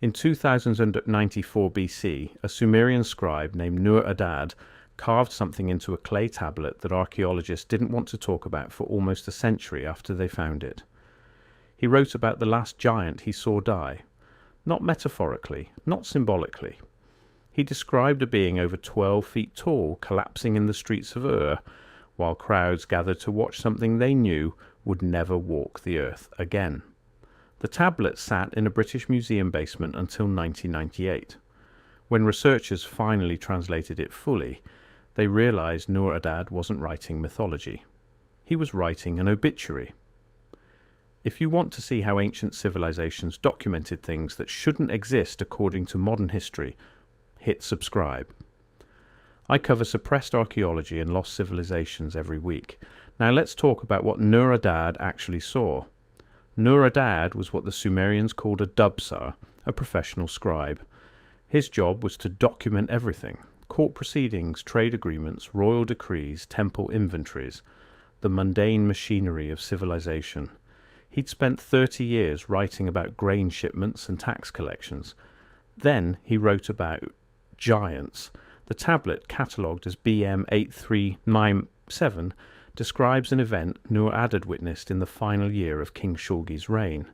In 2094 BC, a Sumerian scribe named Nur-Adad carved something into a clay tablet that archaeologists didn't want to talk about for almost a century after they found it. He wrote about the last giant he saw die, not metaphorically, not symbolically. He described a being over 12 feet tall collapsing in the streets of Ur, while crowds gathered to watch something they knew would never walk the earth again. The tablet sat in a British museum basement until 1998. When researchers finally translated it fully, they realized Nur-Adad wasn't writing mythology. He was writing an obituary. If you want to see how ancient civilizations documented things that shouldn't exist according to modern history, hit subscribe. I cover suppressed archaeology and lost civilizations every week. Now let's talk about what Nur-Adad actually saw. Nur-Adad was what the Sumerians called a dubsar, a professional scribe. His job was to document everything: court proceedings, trade agreements, royal decrees, temple inventories, the mundane machinery of civilization. He'd spent 30 years writing about grain shipments and tax collections. Then he wrote about giants. The tablet, catalogued as BM 8397, describes an event Nur-Adad witnessed in the final year of King Shulgi's reign.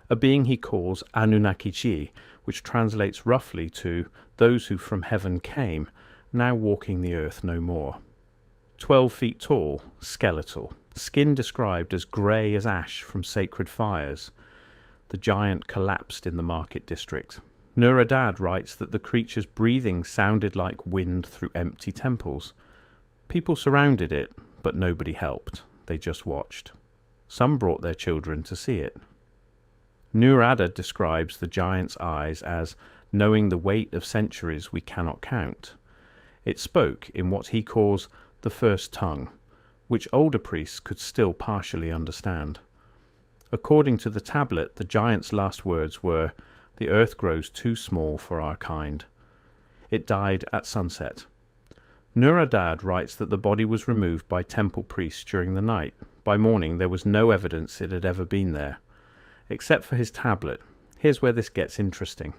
A being he calls Anunnaki, which translates roughly to those who from heaven came, now walking the earth no more. 12 feet tall, skeletal, skin described as grey as ash from sacred fires. The giant collapsed in the market district. Nur-Adad writes that the creature's breathing sounded like wind through empty temples. People surrounded it, but nobody helped. They just watched. Some brought their children to see it. Nur-Adad describes the giant's eyes as knowing the weight of centuries we cannot count. It spoke in what he calls the first tongue, which older priests could still partially understand. According to the tablet, the giant's last words were, "The earth grows too small for our kind." It died at sunset. Nur-Adad writes that the body was removed by temple priests during the night. By morning there was no evidence it had ever been there. Except for his tablet. Here's where this gets interesting.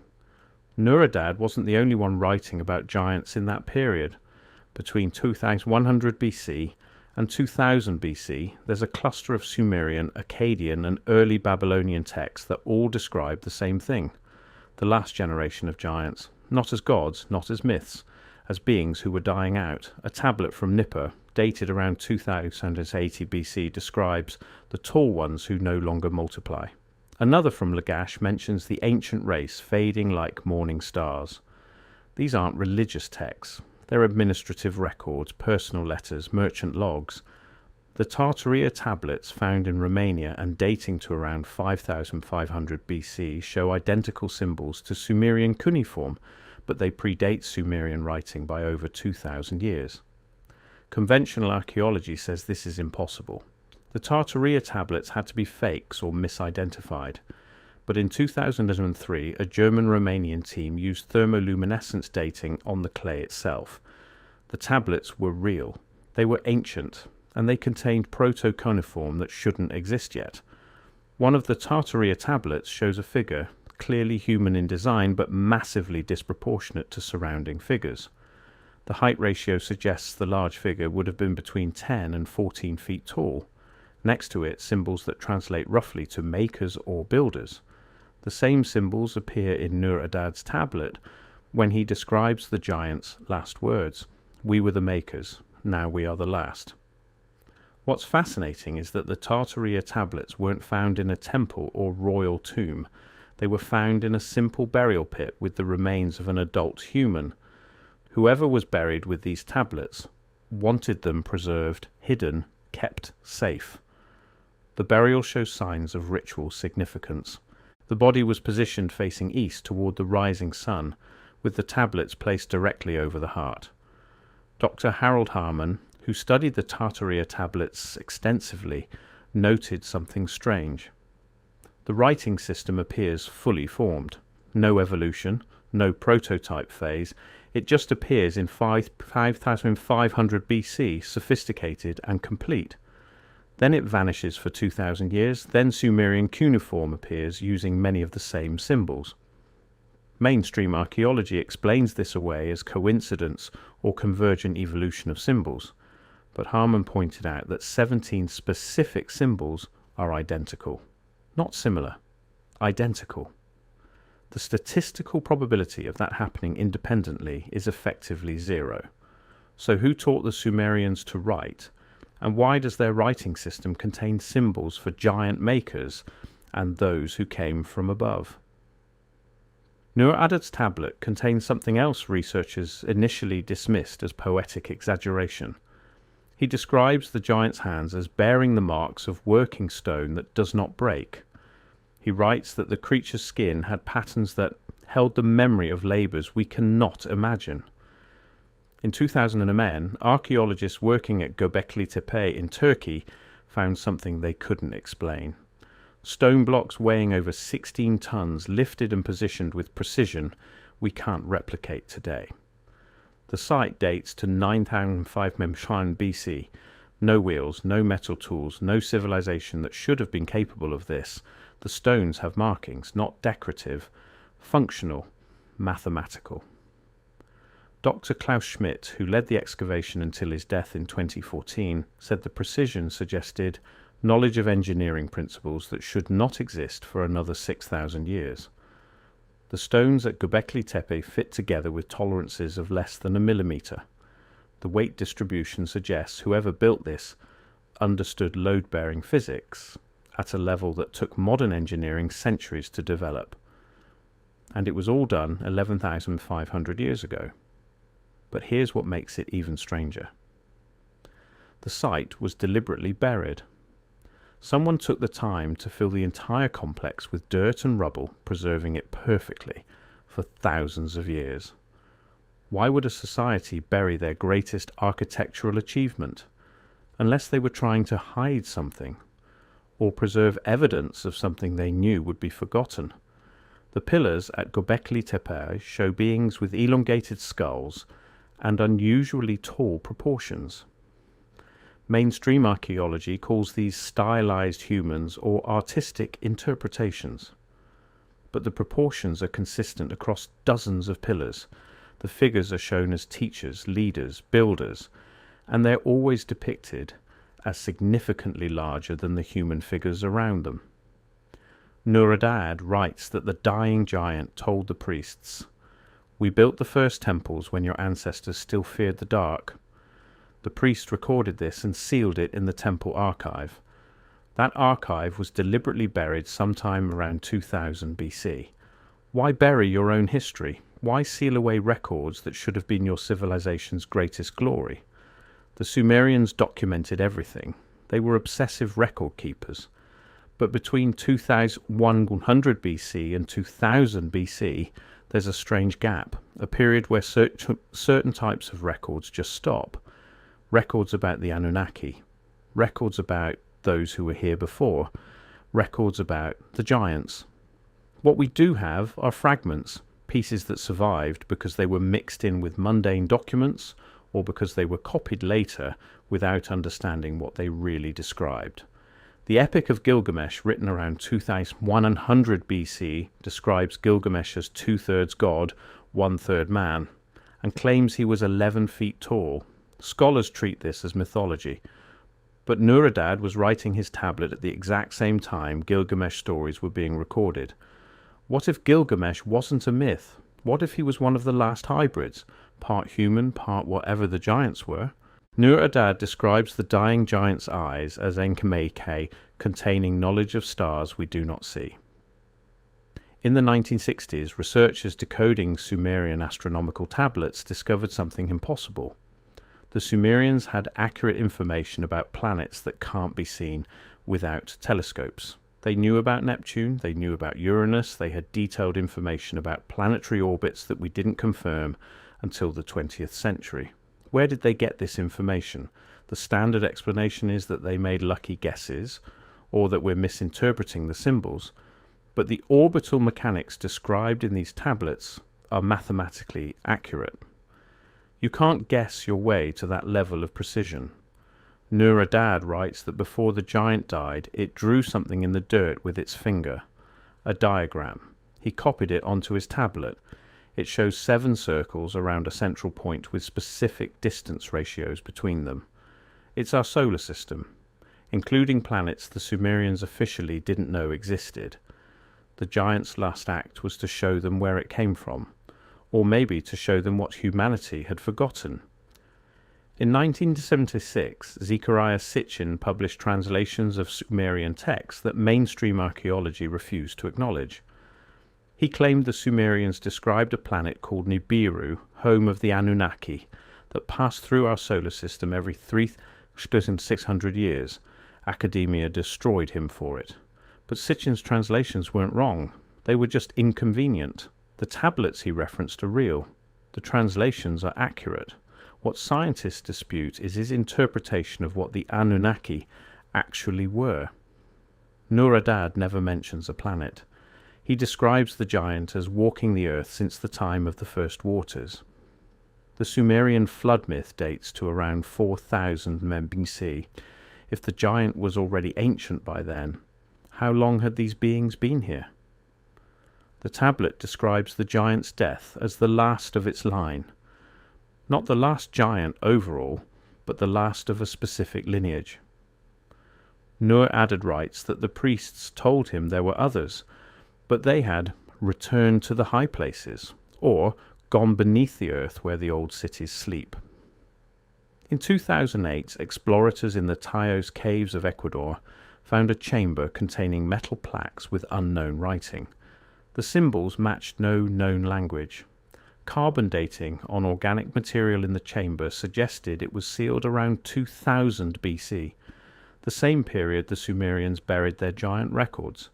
Nur-Adad wasn't the only one writing about giants in that period. Between 2100 BC and 2000 BC, there's a cluster of Sumerian, Akkadian and early Babylonian texts that all describe the same thing. The last generation of giants, not as gods, not as myths, as beings who were dying out. A tablet from Nippur, dated around 2080 BC, describes the tall ones who no longer multiply. Another from Lagash mentions the ancient race fading like morning stars. These aren't religious texts. They're administrative records, personal letters, merchant logs. The Tartaria tablets found in Romania and dating to around 5500 BC show identical symbols to Sumerian cuneiform, but they predate Sumerian writing by over 2,000 years. Conventional archaeology says this is impossible. The Tartaria tablets had to be fakes or misidentified. But in 2003, a German-Romanian team used thermoluminescence dating on the clay itself. The tablets were real. They were ancient, and they contained proto-cuneiform that shouldn't exist yet. One of the Tartaria tablets shows a figure, clearly human in design but massively disproportionate to surrounding figures. The height ratio suggests the large figure would have been between 10 and 14 feet tall. Next to it, symbols that translate roughly to makers or builders. The same symbols appear in Nur-Adad's tablet when he describes the giant's last words. "We were the makers, now we are the last." What's fascinating is that the Tartaria tablets weren't found in a temple or royal tomb. They were found in a simple burial pit with the remains of an adult human. Whoever was buried with these tablets wanted them preserved, hidden, kept safe. The burial shows signs of ritual significance. The body was positioned facing east toward the rising sun, with the tablets placed directly over the heart. Dr. Harold Harmon, who studied the Tartaria tablets extensively, noted something strange. The writing system appears fully formed. No evolution, no prototype phase. It just appears in 5500 BC, sophisticated and complete. Then it vanishes for 2,000 years, then Sumerian cuneiform appears using many of the same symbols. Mainstream archaeology explains this away as coincidence or convergent evolution of symbols, but Harman pointed out that 17 specific symbols are identical. Not similar, identical. The statistical probability of that happening independently is effectively zero. So who taught the Sumerians to write, and why does their writing system contain symbols for giant makers and those who came from above? Nur-Adad's tablet contains something else researchers initially dismissed as poetic exaggeration. He describes the giant's hands as bearing the marks of working stone that does not break. He writes that the creature's skin had patterns that held the memory of labours we cannot imagine. In 2010, archaeologists working at Göbekli Tepe in Turkey found something they couldn't explain. Stone blocks weighing over 16 tons lifted and positioned with precision we can't replicate today. The site dates to 9005 BC. No wheels, no metal tools, no civilization that should have been capable of this. The stones have markings, not decorative, functional, mathematical. Dr. Klaus Schmidt, who led the excavation until his death in 2014, said the precision suggested knowledge of engineering principles that should not exist for another 6,000 years. The stones at Göbekli Tepe fit together with tolerances of less than a millimetre. The weight distribution suggests whoever built this understood load-bearing physics at a level that took modern engineering centuries to develop. And it was all done 11,500 years ago. But here's what makes it even stranger. The site was deliberately buried. Someone took the time to fill the entire complex with dirt and rubble, preserving it perfectly for thousands of years. Why would a society bury their greatest architectural achievement? Unless they were trying to hide something, or preserve evidence of something they knew would be forgotten. The pillars at Göbekli Tepe show beings with elongated skulls and unusually tall proportions. Mainstream archaeology calls these stylized humans or artistic interpretations. But the proportions are consistent across dozens of pillars. The figures are shown as teachers, leaders, builders, and they're always depicted as significantly larger than the human figures around them. Nur-Adad writes that the dying giant told the priests, "We built the first temples when your ancestors still feared the dark." The priest recorded this and sealed it in the temple archive. That archive was deliberately buried sometime around 2000 BC. Why bury your own history? Why seal away records that should have been your civilization's greatest glory? The Sumerians documented everything. They were obsessive record keepers. But between 2100 BC and 2000 BC, there's a strange gap, a period where certain types of records just stop. Records about the Anunnaki, records about those who were here before, records about the giants. What we do have are fragments, pieces that survived because they were mixed in with mundane documents or because they were copied later without understanding what they really described. The Epic of Gilgamesh, written around 2100 BC, describes Gilgamesh as 2/3 god, 1/3 man, and claims he was 11 feet tall. Scholars treat this as mythology, but Nur-Adad was writing his tablet at the exact same time Gilgamesh stories were being recorded. What if Gilgamesh wasn't a myth? What if he was one of the last hybrids, part human, part whatever the giants were? Nur-Adad describes the dying giant's eyes as Enkimeike, containing knowledge of stars we do not see. In the 1960s, researchers decoding Sumerian astronomical tablets discovered something impossible. The Sumerians had accurate information about planets that can't be seen without telescopes. They knew about Neptune, they knew about Uranus, they had detailed information about planetary orbits that we didn't confirm until the 20th century. Where did they get this information? The standard explanation is that they made lucky guesses, or that we're misinterpreting the symbols. But the orbital mechanics described in these tablets are mathematically accurate. You can't guess your way to that level of precision. Nur-Adad writes that before the giant died, it drew something in the dirt with its finger, a diagram. He copied it onto his tablet. It shows 7 circles around a central point with specific distance ratios between them. It's our solar system, including planets the Sumerians officially didn't know existed. The giants' last act was to show them where it came from, or maybe to show them what humanity had forgotten. In 1976, Zechariah Sitchin published translations of Sumerian texts that mainstream archaeology refused to acknowledge. He claimed the Sumerians described a planet called Nibiru, home of the Anunnaki, that passed through our solar system every 3,600 years. Academia destroyed him for it. But Sitchin's translations weren't wrong. They were just inconvenient. The tablets he referenced are real. The translations are accurate. What scientists dispute is his interpretation of what the Anunnaki actually were. Nur-Adad never mentions a planet. He describes the giant as walking the earth since the time of the first waters. The Sumerian flood myth dates to around 4000 BC. If the giant was already ancient by then, how long had these beings been here? The tablet describes the giant's death as the last of its line. Not the last giant overall, but the last of a specific lineage. Nur-Adad writes that the priests told him there were others, but they had returned to the high places, or gone beneath the earth where the old cities sleep. In 2008, explorers in the Taos caves of Ecuador found a chamber containing metal plaques with unknown writing. The symbols matched no known language. Carbon dating on organic material in the chamber suggested it was sealed around 2000 BC, the same period the Sumerians buried their giant records.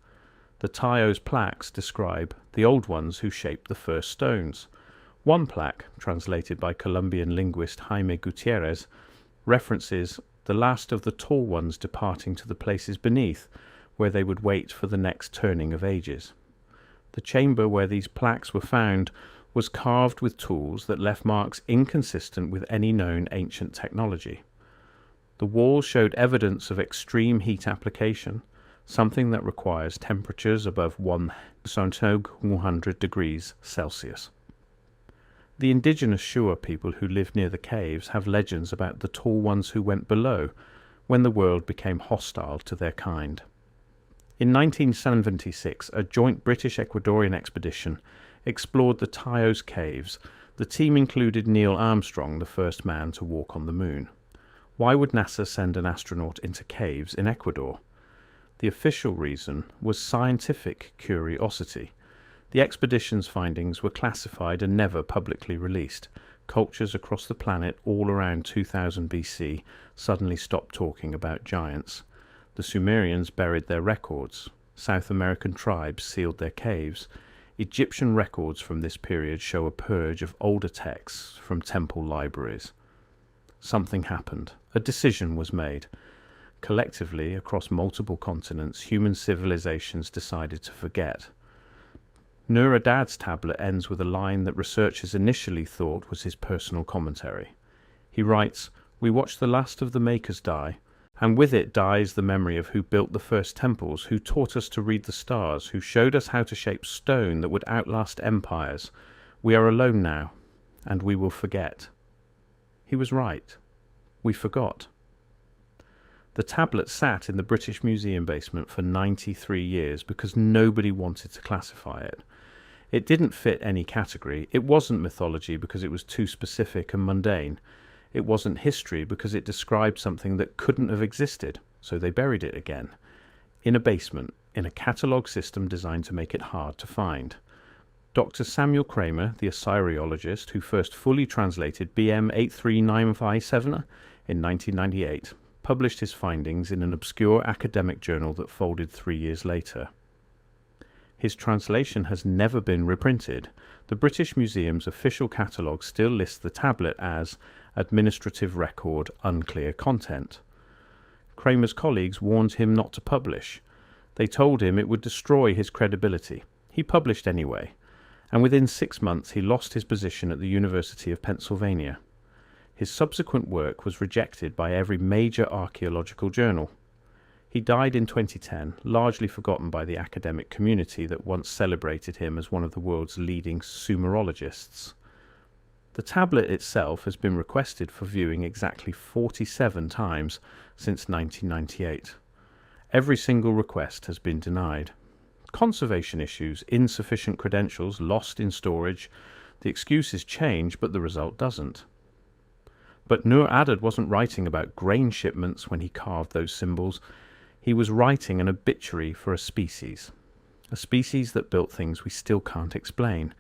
The Taos plaques describe the old ones who shaped the first stones. One plaque, translated by Colombian linguist Jaime Gutierrez, references the last of the tall ones departing to the places beneath, where they would wait for the next turning of ages. The chamber where these plaques were found was carved with tools that left marks inconsistent with any known ancient technology. The walls showed evidence of extreme heat application, something that requires temperatures above 100 degrees Celsius. The indigenous Shua people who live near the caves have legends about the tall ones who went below when the world became hostile to their kind. In 1976, a joint British-Ecuadorian expedition explored the Taos caves. The team included Neil Armstrong, the first man to walk on the moon. Why would NASA send an astronaut into caves in Ecuador? The official reason was scientific curiosity. The expedition's findings were classified and never publicly released. Cultures across the planet all around 2000 BC suddenly stopped talking about giants. The Sumerians buried their records. South American tribes sealed their caves. Egyptian records from this period show a purge of older texts from temple libraries. Something happened. A decision was made. Collectively, across multiple continents, human civilizations decided to forget. Nur-Adad's tablet ends with a line that researchers initially thought was his personal commentary. He writes, "We watched the last of the makers die, and with it dies the memory of who built the first temples, who taught us to read the stars, who showed us how to shape stone that would outlast empires. We are alone now, and we will forget." He was right. We forgot. The tablet sat in the British Museum basement for 93 years because nobody wanted to classify it. It didn't fit any category. It wasn't mythology because it was too specific and mundane. It wasn't history because it described something that couldn't have existed, so they buried it again. In a basement, in a catalogue system designed to make it hard to find. Dr. Samuel Kramer, the Assyriologist who first fully translated BM 83957 in 1998, published his findings in an obscure academic journal that folded 3 years later. His translation has never been reprinted. The British Museum's official catalogue still lists the tablet as administrative record, unclear content. Kramer's colleagues warned him not to publish. They told him it would destroy his credibility. He published anyway, and within 6 months he lost his position at the University of Pennsylvania. His subsequent work was rejected by every major archaeological journal. He died in 2010, largely forgotten by the academic community that once celebrated him as one of the world's leading Sumerologists. The tablet itself has been requested for viewing exactly 47 times since 1998. Every single request has been denied. Conservation issues, insufficient credentials, lost in storage. The excuses change, but the result doesn't. But Nur-Adad wasn't writing about grain shipments when he carved those symbols. He was writing an obituary for a species that built things we still can't explain,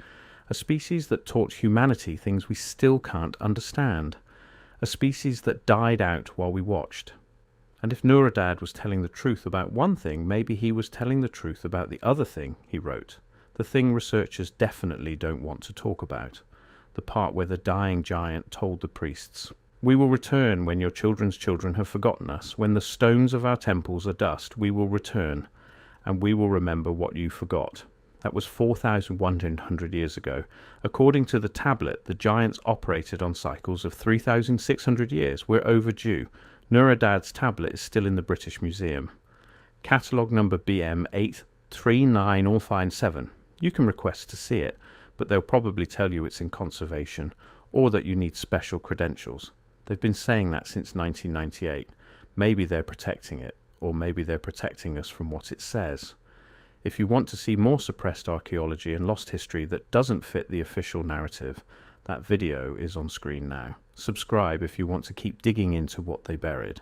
a species that taught humanity things we still can't understand, a species that died out while we watched. And if Nur-Adad was telling the truth about one thing, maybe he was telling the truth about the other thing he wrote, the thing researchers definitely don't want to talk about, the part where the dying giant told the priests, "We will return when your children's children have forgotten us. When the stones of our temples are dust, we will return, and we will remember what you forgot." That was 4,100 years ago. According to the tablet, the giants operated on cycles of 3,600 years. We're overdue. Nur-Adad's tablet is still in the British Museum. Catalogue number BM 839057. You can request to see it, but they'll probably tell you it's in conservation, or that you need special credentials. They've been saying that since 1998. Maybe they're protecting it, or maybe they're protecting us from what it says. If you want to see more suppressed archaeology and lost history that doesn't fit the official narrative, that video is on screen now. Subscribe if you want to keep digging into what they buried.